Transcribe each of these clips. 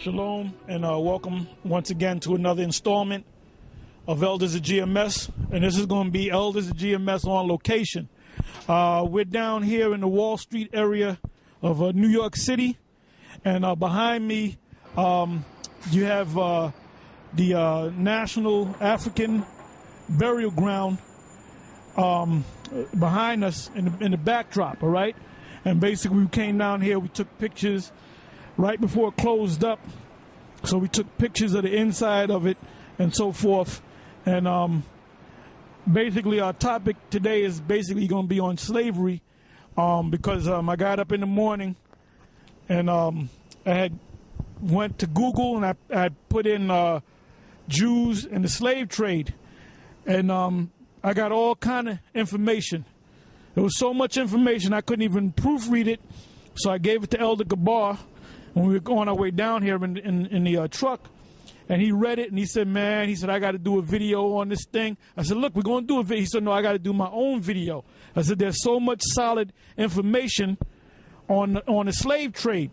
Shalom, and welcome once again to another installment of Elders of GMS. And this is going to be Elders of GMS on location. We're down here in the Wall Street area of New York City. And behind me, you have the National African Burial Ground behind us in the backdrop, all right? And basically, we came down here, we took pictures right before it closed up. So we took pictures of the inside of it and so forth. And basically our topic today is basically going to be on slavery because I got up in the morning and I had went to Google and I had put in Jews and the slave trade. And I got all kind of information. There was so much information I couldn't even proofread it. So I gave it to Elder Gabar when we were on our way down here in the truck, and he read it, and he said, man, he said, I got to do a video on this thing. I said, look, we're going to do a video. He said, no, I got to do my own video. I said, there's so much solid information on the slave trade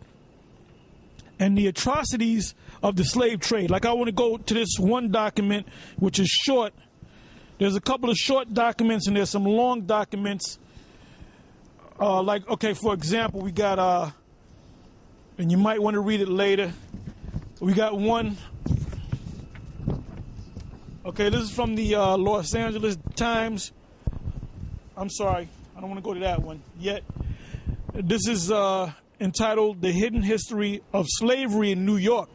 and the atrocities of the slave trade. Like, I want to go to this one document, which is short. There's a couple of short documents, and there's some long documents. Like, okay, for example, we got... and you might want to read it later. We got one. Okay, this is from the Los Angeles Times. I'm sorry, I don't want to go to that one yet. This is entitled The Hidden History of Slavery in New York.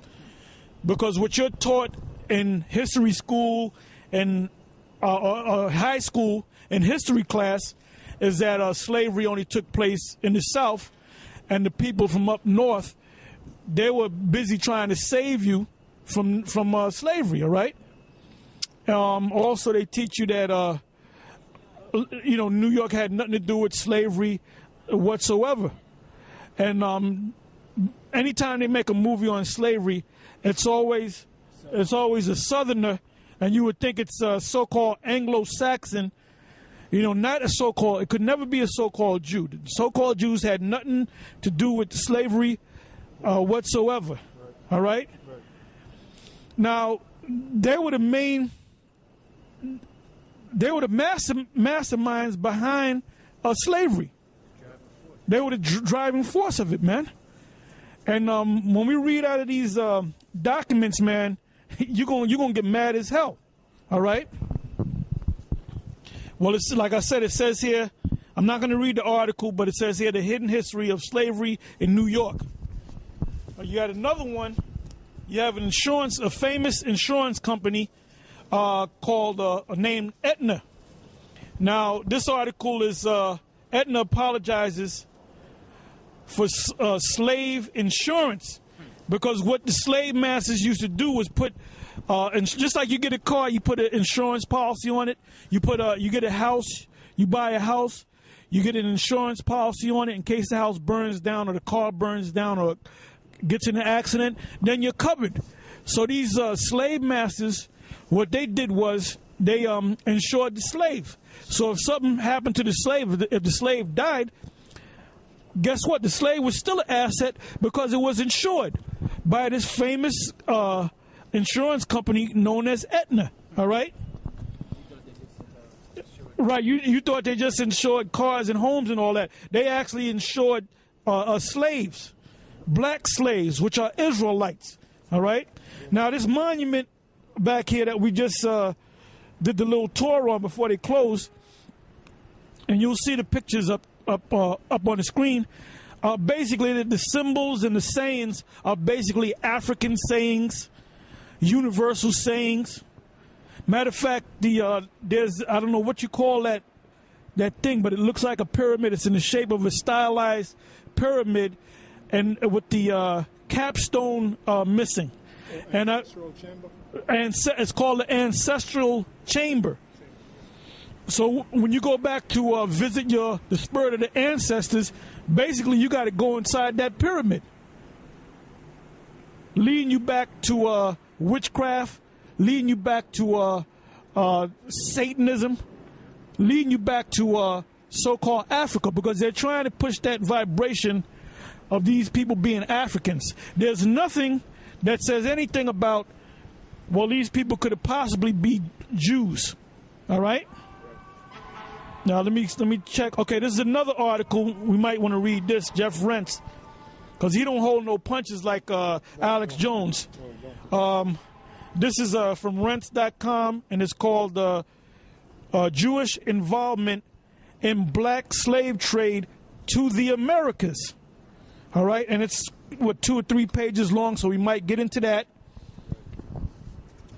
Because what you're taught in history school and high school and history class is that slavery only took place in the South. And the people from up north, they were busy trying to save you from slavery, all right? Also, they teach you that, New York had nothing to do with slavery whatsoever. And anytime they make a movie on slavery, it's always a Southerner, and you would think it's a so-called Anglo-Saxon. Not a so-called, it could never be a so-called Jew. The so-called Jews had nothing to do with slavery whatsoever. Right. All right? Now, they were the masterminds behind slavery. They were the driving force of it, man. And when we read out of these documents, man, you're gonna get mad as hell. All right? Well, it's like I said, it says here, I'm not going to read the article, but it says here, The Hidden History of Slavery in New York. You got another one. You have a famous insurance company called, named Aetna. Now, this article is, Aetna apologizes for slave insurance. Because what the slave masters used to do was put, and just like you get a car, you put an insurance policy on it. You get a house, you buy a house, you get an insurance policy on it in case the house burns down or the car burns down or gets in an accident. Then you're covered. So these slave masters, what they did was they insured the slave. So if something happened to the slave, if the slave died, guess what? The slave was still an asset because it was insured by this famous insurance company known as Aetna. All right? Right. You thought they just insured cars and homes and all that. They actually insured slaves, black slaves, which are Israelites. All right? Now, this monument back here that we just did the little tour on before they closed, and you'll see the pictures up on the screen. Basically, the symbols and the sayings are basically African sayings, universal sayings. Matter of fact, there's, I don't know what you call that thing, but it looks like a pyramid. It's in the shape of a stylized pyramid, and with the capstone missing. And it's called the ancestral chamber. So when you go back to visit the spirit of the ancestors, basically you got to go inside that pyramid, leading you back to witchcraft, leading you back to Satanism, leading you back to so-called Africa, because they're trying to push that vibration of these people being Africans. There's nothing that says anything about, well, these people could have possibly be Jews. All right? Now, let me check. Okay, this is another article. We might want to read this. Jeff Rentz, because he don't hold no punches like Alex Jones. This is from Rentz.com, and it's called Jewish Involvement in Black Slave Trade to the Americas. All right, and it's, 2 or 3 pages long, so we might get into that.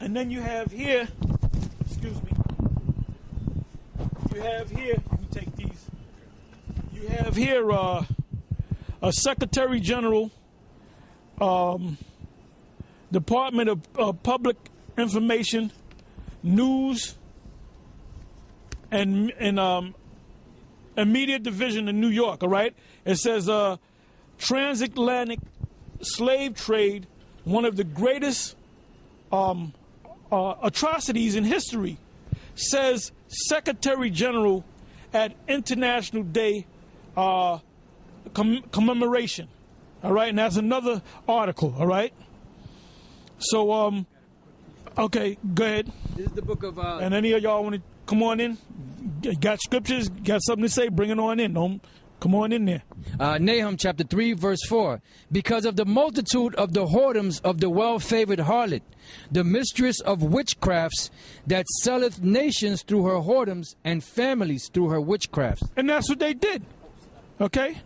And then you have here, excuse me, let me take these. You have here a Secretary General, Department of Public Information, News, and Media Division in New York, all right? It says transatlantic slave trade, one of the greatest atrocities in history, says Secretary General at International Day commemoration. All right, and that's another article. All right. So, okay, go ahead. This is the book of. And any of y'all want to come on in? Got scriptures? Got something to say? Bring it on in. Don't come on in there. Nahum chapter 3, verse 4. Because of the multitude of the whoredoms of the well-favored harlot, the mistress of witchcrafts, that selleth nations through her whoredoms and families through her witchcrafts. And that's what they did. Okay?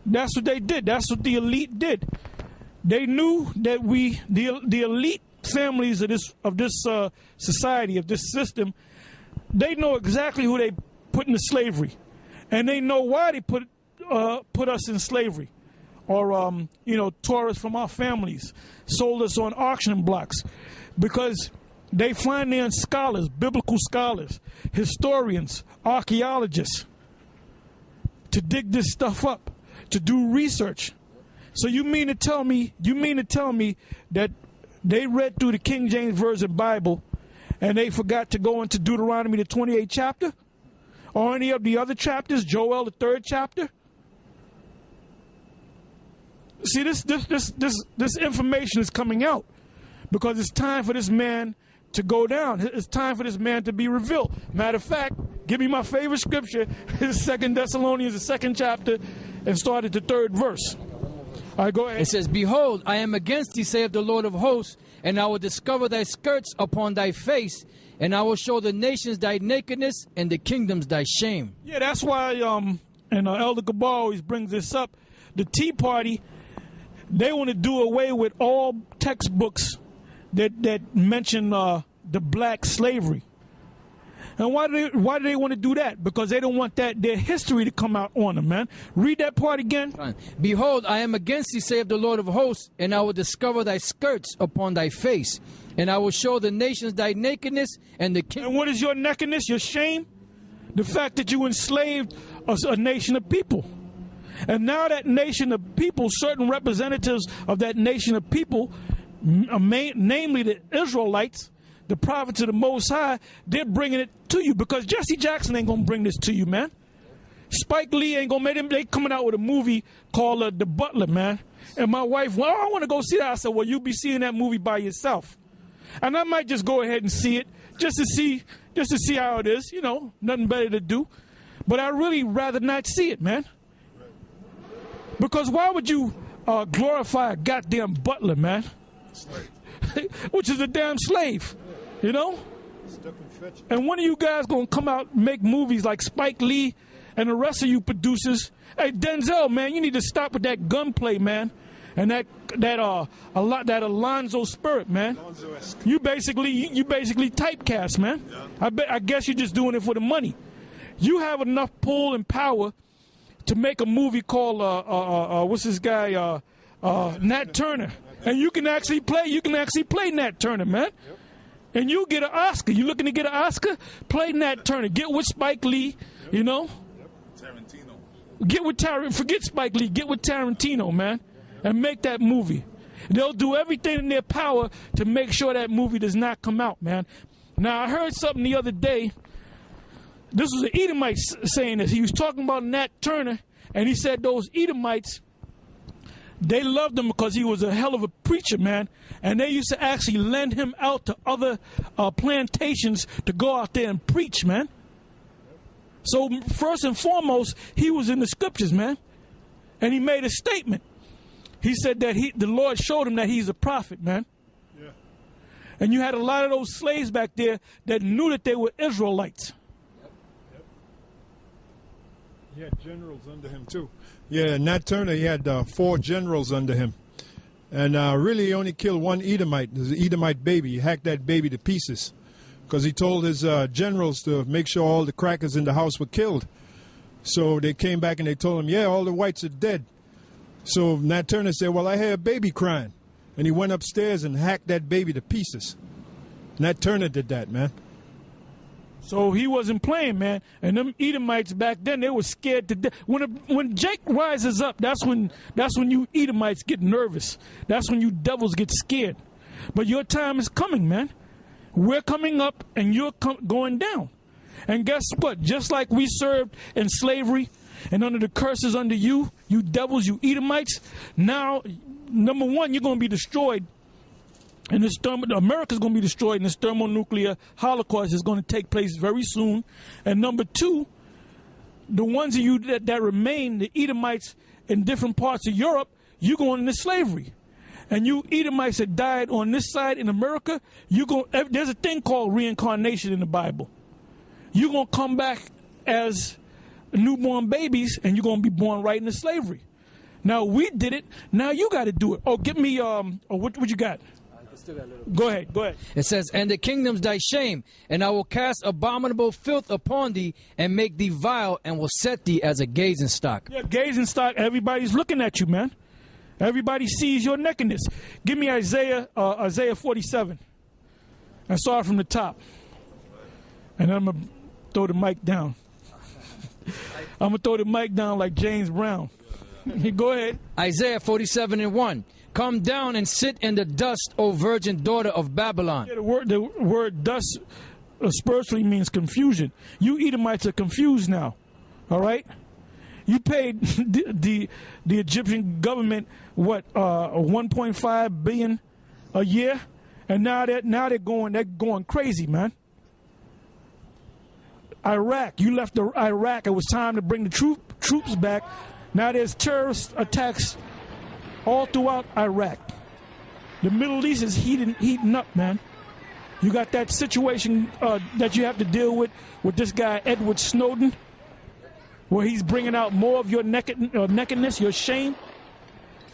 That's what they did. That's what the elite did. They knew that the elite families of this society, of this system, they know exactly who they put into slavery. And they know why they put us in slavery, or tore us from our families, sold us on auction blocks, because they finance scholars, biblical scholars, historians, archaeologists, to dig this stuff up, to do research. So you mean to tell me that they read through the King James Version Bible and they forgot to go into Deuteronomy the 28th chapter? Or any of the other chapters, Joel the 3rd chapter? See, this information is coming out because it's time for this man to go down. It's time for this man to be revealed. Matter of fact, give me my favorite scripture, 2 Thessalonians, the 2nd chapter, and start at the 3rd verse. All right, go ahead. It says, Behold, I am against thee, saith the Lord of hosts, and I will discover thy skirts upon thy face, and I will show the nations thy nakedness and the kingdoms thy shame. Yeah, that's why Elder Gabar always brings this up. The Tea Party, they want to do away with all textbooks that mention the black slavery. And why do they want to do that? Because they don't want their history to come out on them, man. Read that part again. Fine. Behold, I am against thee, saith the Lord of hosts, and I will discover thy skirts upon thy face, and I will show the nations thy nakedness and the king. And what is your nakedness? Your shame? The fact that you enslaved a nation of people. And now that nation of people, certain representatives of that nation of people, namely the Israelites, the prophets of the Most High, they're bringing it to you, because Jesse Jackson ain't going to bring this to you, man. Spike Lee ain't going to make them. They coming out with a movie called The Butler, man. And my wife, well, I want to go see that. I said, well, you'll be seeing that movie by yourself. And I might just go ahead and see it just to see how it is. Nothing better to do. But I'd really rather not see it, man. Because why would you glorify a goddamn butler, man? Which is a damn slave, And when are you guys going to come out and make movies like Spike Lee and the rest of you producers? Hey, Denzel, man, you need to stop with that gunplay, man. And that Alonzo spirit, man. You basically typecast, man. Yeah. I guess you're just doing it for the money. You have enough pull and power to make a movie called what's this guy Nat Turner, and you can actually play Nat Turner, man. Yep. And you get an Oscar. You looking to get an Oscar? Play Nat Turner. Get with Spike Lee, Yep. Tarantino. Forget Spike Lee. Get with Tarantino, man, and make that movie. They'll do everything in their power to make sure that movie does not come out, man. Now, I heard something the other day. This was an Edomite saying this. He was talking about Nat Turner, and he said those Edomites, They loved him because he was a hell of a preacher, man. And they used to actually lend him out to other plantations to go out there and preach, man. So first and foremost, he was in the scriptures, man. And he made a statement. He said that the Lord showed him that he's a prophet, man. Yeah. And you had a lot of those slaves back there that knew that they were Israelites. Yep. He had generals under him, too. Yeah, Nat Turner, he had 4 generals under him. And really, he only killed one Edomite. It was an Edomite baby. He hacked that baby to pieces because he told his generals to make sure all the crackers in the house were killed. So they came back and they told him, yeah, all the whites are dead. So Nat Turner said, well, I hear a baby crying. And he went upstairs and hacked that baby to pieces. Nat Turner did that, man. So he wasn't playing, man. And them Edomites back then, they were scared to death. When Jake rises up, that's when you Edomites get nervous. That's when you devils get scared. But your time is coming, man. We're coming up and you're going down. And guess what? Just like we served in slavery and under the curses under you devils, you Edomites, now, number one, you're going to be destroyed. And America's going to be destroyed, and this thermonuclear holocaust is going to take place very soon. And number two, the ones of you that remain, the Edomites in different parts of Europe, you're going into slavery. And you Edomites that died on this side in America, there's a thing called reincarnation in the Bible. You're going to come back as newborn babies, and you're going to be born right into slavery. Now, we did it. Now you got to do it. Oh, give me, what you got? Go ahead. It says, and the kingdom's thy shame, and I will cast abominable filth upon thee, and make thee vile, and will set thee as a gazing stock. Yeah, gazing stock. Everybody's looking at you, man. Everybody sees your nakedness. Give me Isaiah 47. And start from the top. And I'm going to throw the mic down. I'm going to throw the mic down like James Brown. Go ahead. Isaiah 47:1. Come down and sit in the dust, O virgin daughter of Babylon. Yeah, the word dust spiritually means confusion. You Edomites are confused now. All right? You paid the Egyptian government, what, $1.5 billion a year? And now they're going crazy, man. Iraq, you left Iraq. It was time to bring the troops back. Now there's terrorist attacks all throughout Iraq. The Middle East is heating up, man. You got that situation that you have to deal with this guy, Edward Snowden, where he's bringing out more of your nakedness, your shame.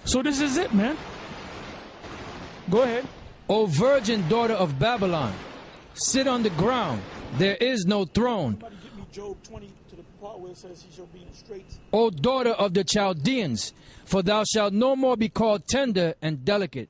So this is it, man. Go ahead. O virgin daughter of Babylon, sit on the ground. There is no throne. Somebody get me Job 20 to the part where it says he shall be in straits. O daughter of the Chaldeans, for thou shalt no more be called tender and delicate.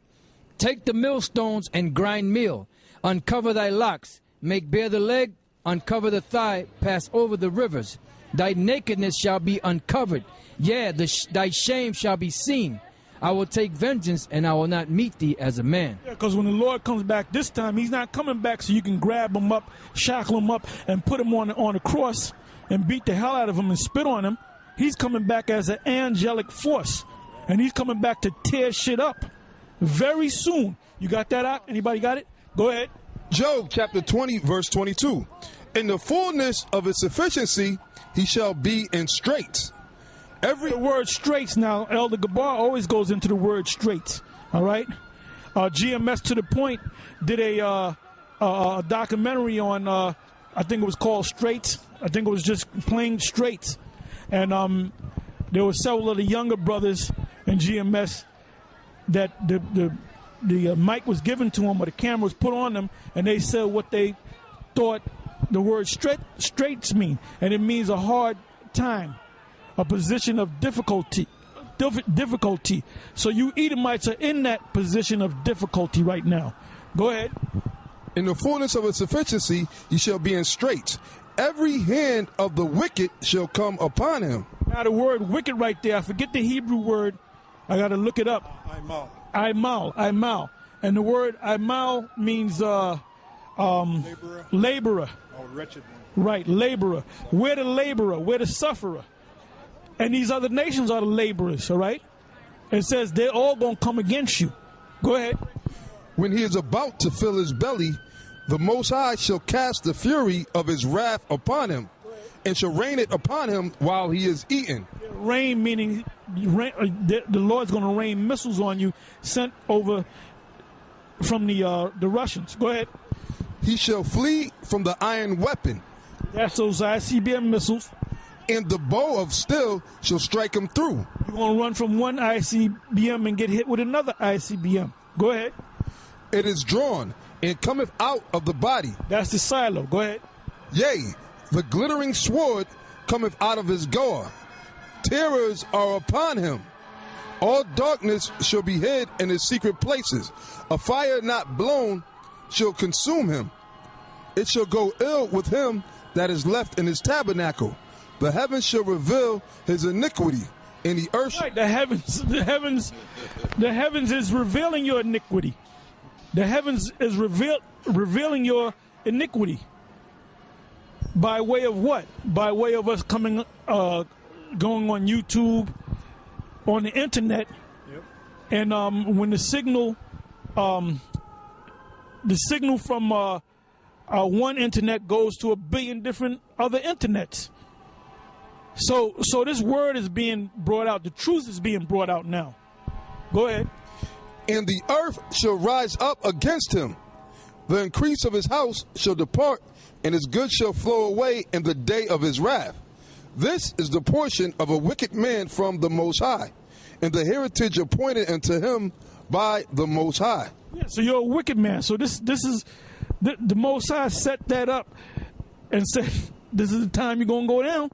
Take the millstones and grind meal. Uncover thy locks. Make bare the leg. Uncover the thigh. Pass over the rivers. Thy nakedness shall be uncovered. Yea, thy shame shall be seen. I will take vengeance, and I will not meet thee as a man. Yeah, because when the Lord comes back this time, he's not coming back so you can grab him up, shackle him up, and put him on a cross and beat the hell out of him and spit on him. He's coming back as an angelic force, and he's coming back to tear shit up very soon. You got that out? Anybody got it? Go ahead. Job chapter 20, verse 22. In the fullness of his sufficiency, he shall be in straits. The word straits now, Elder Gabar always goes into the word straits. All right? GMS to the Point did a documentary on, I think it was called Straits. I think it was just plain Straits. And there were several of the younger brothers in GMS that the mic was given to them or the camera was put on them, and they said what they thought the word straits mean. And it means a hard time, a position of difficulty. So you Edomites are in that position of difficulty right now. Go ahead. In the fullness of his sufficiency, he shall be in straits. Every hand of the wicked shall come upon him. Now the word wicked right there, I forget the Hebrew word. I got to look it up. Aimal. And the word aimal means laborer. Oh, wretched one. Right, laborer. We're the laborer. We're the sufferer. And these other nations are the laborers, all right? It says they're all going to come against you. Go ahead. When he is about to fill his belly, the Most High shall cast the fury of his wrath upon him, and shall rain it upon him while he is eating. Rain meaning the Lord's going to rain missiles on you sent over from the Russians. Go ahead. He shall flee from the iron weapon. That's those ICBM missiles. And the bow of steel shall strike him through. You're going to run from one ICBM and get hit with another ICBM. Go ahead. It is drawn and cometh out of the body. That's the silo. Go ahead. Yea, the glittering sword cometh out of his goer. Terrors are upon him. All darkness shall be hid in his secret places. A fire not blown shall consume him. It shall go ill with him that is left in his tabernacle. The heavens shall reveal his iniquity, and the earth. Right, the heavens is revealing your iniquity. The heavens is revealing your iniquity. By way of what? By way of us coming, going on YouTube, on the internet, yep. And when the signal from one internet goes to 1 billion different other internets. So this word is being brought out. The truth is being brought out now. Go ahead. And the earth shall rise up against him. The increase of his house shall depart, and his goods shall flow away in the day of his wrath. This is the portion of a wicked man from the Most High, and the heritage appointed unto him by the Most High. Yeah, so you're a wicked man. So this is the Most High set that up and said, this is the time you're going to go down.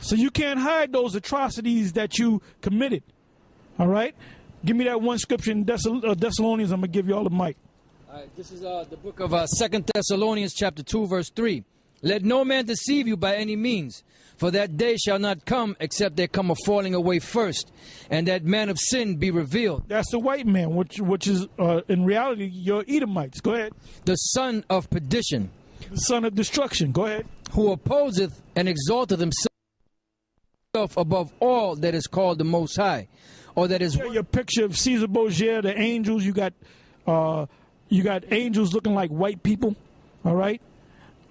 So you can't hide those atrocities that you committed. All right? Give me that one scripture in Thessalonians. I'm going to give you all the mic. All right, this is the book of 2 Thessalonians chapter 2, verse 3. Let no man deceive you by any means, for that day shall not come except there come a falling away first, and that man of sin be revealed. That's the white man, which is in reality your Edomites. Go ahead. The son of perdition. The son of destruction. Go ahead. Who opposeth and exalteth himself above all that is called the Most High, or that is your picture of Caesar Borgia, the angels. You got angels looking like white people. All right.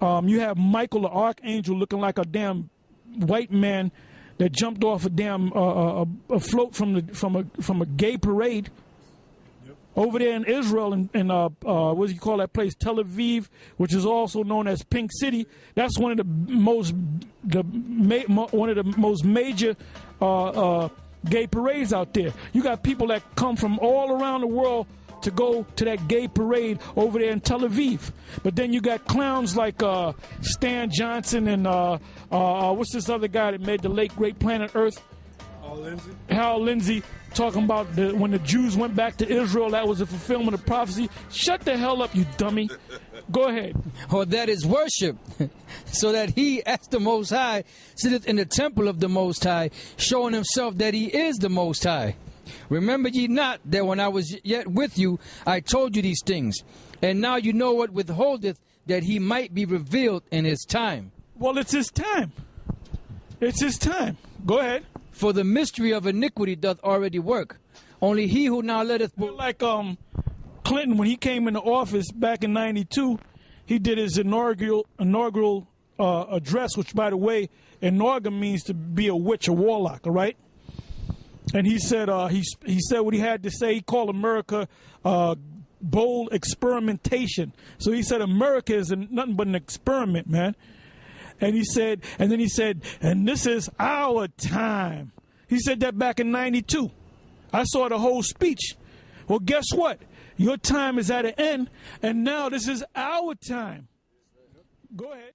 You have Michael the archangel looking like a damn white man that jumped off a damn a float from a gay parade. Yep. Over there in Israel and what do you call that place? Tel Aviv, which is also known as Pink City. That's one of the most major gay parades out there. You got people that come from all around the world to go to that gay parade over there in Tel Aviv. But then you got clowns like Stan Johnson and what's this other guy that made the late great Planet Earth? Hal Lindsey talking about when the Jews went back to Israel, that was a fulfillment of prophecy. Shut the hell up, you dummy. Go ahead. Or that is worship, so that he, as the Most High, sitteth in the temple of the Most High, showing himself that he is the Most High. Remember ye not that when I was yet with you, I told you these things, and now you know what withholdeth, that he might be revealed in his time. Well, it's his time. It's his time. Go ahead. For the mystery of iniquity doth already work. Only he who now letteth... Like Clinton, when he came into office back in 92, he did his inaugural address, which, by the way, inaugural means to be a witch, a warlock, all right? And he said he said what he had to say. He called America bold experimentation. So he said America is nothing but an experiment, man. And then he said, and this is our time. He said that back in 92. I saw the whole speech. Well, guess what? Your time is at an end, and now this is our time. Go ahead.